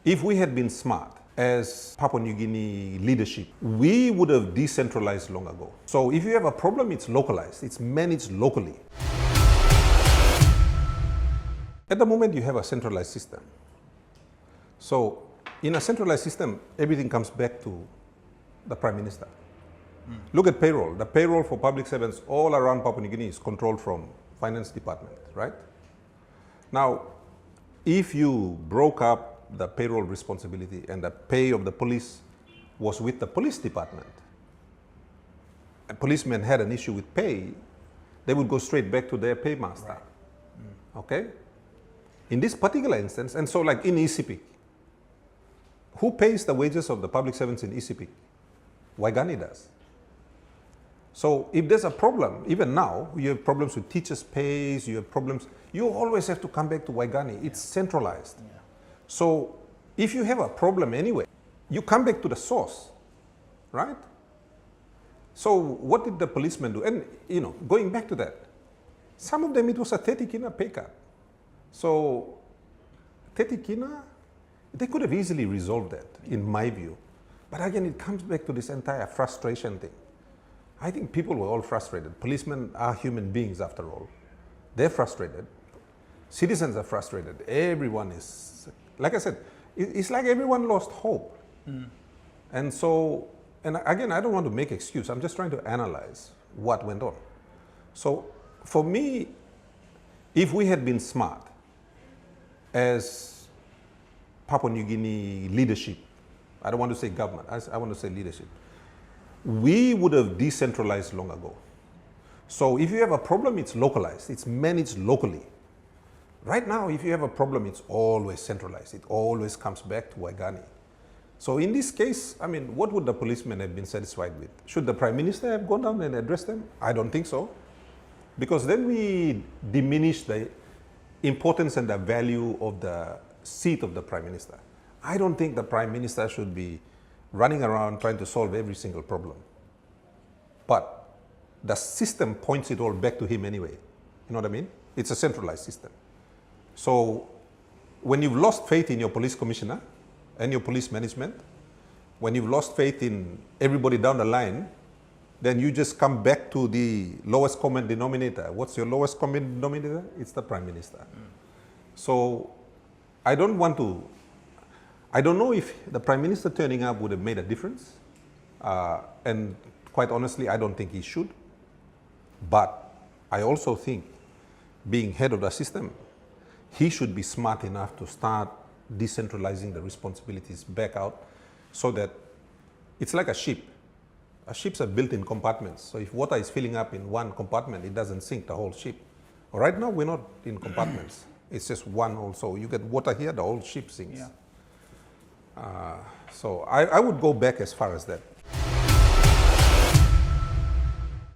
If we had been smart as Papua New Guinea leadership, we would have decentralized long ago. So if you have a problem, it's localized, it's managed locally. At the moment, you have a centralized system. So in a centralized system, everything comes back to the Prime Minister. Look at payroll. The payroll for public servants all around Papua New Guinea is controlled from Finance Department, right? Now, if you broke up the payroll responsibility and the pay of the police was with the police department, a policeman had an issue with pay, they would go straight back to their paymaster. Right. Okay? In this particular instance, and so like in Sepik, who pays the wages of the public servants in Sepik? Waigani does. So if there's a problem, even now, you have problems with teachers' pays, you have problems, you always have to come back to Waigani. It's centralized. Yeah. So if you have a problem anyway, you come back to the source, right? So what did the policemen do? And, you know, going back to that, some of them, it was a 30 kina pay cut. So 30 kina, they could have easily resolved that, in my view. But again, it comes back to this entire frustration thing. I think people were all frustrated. Policemen are human beings after all. They're frustrated. Citizens are frustrated. Everyone is, like I said, it's like everyone lost hope. And so, and again, I don't want to make excuse. I'm just trying to analyze what went on. So for me, if we had been smart as Papua New Guinea leadership, I don't want to say government, I want to say leadership, we would have decentralized long ago. So if you have a problem, it's localized, it's managed locally. Right now, if you have a problem, it's always centralized. It always comes back to Waigani. So in this case, I mean, what would the policemen have been satisfied with? Should the Prime Minister have gone down and addressed them? I don't think so. Because then we diminish the importance and the value of the seat of the Prime Minister. I don't think the Prime Minister should be running around trying to solve every single problem. But the system points it all back to him anyway. You know what I mean? It's a centralized system. So when you've lost faith in your police commissioner and your police management, when you've lost faith in everybody down the line, then you just come back to the lowest common denominator. What's your lowest common denominator? It's the Prime Minister. So I don't know if the Prime Minister turning up would have made a difference. And quite honestly, I don't think he should. But I also think, being head of the system, he should be smart enough to start decentralizing the responsibilities back out so that it's like a ship. Ships are built in compartments. So if water is filling up in one compartment, it doesn't sink the whole ship. Right now, we're not in compartments. It's just one also. You get water here, the whole ship sinks. Yeah. So I would go back as far as that.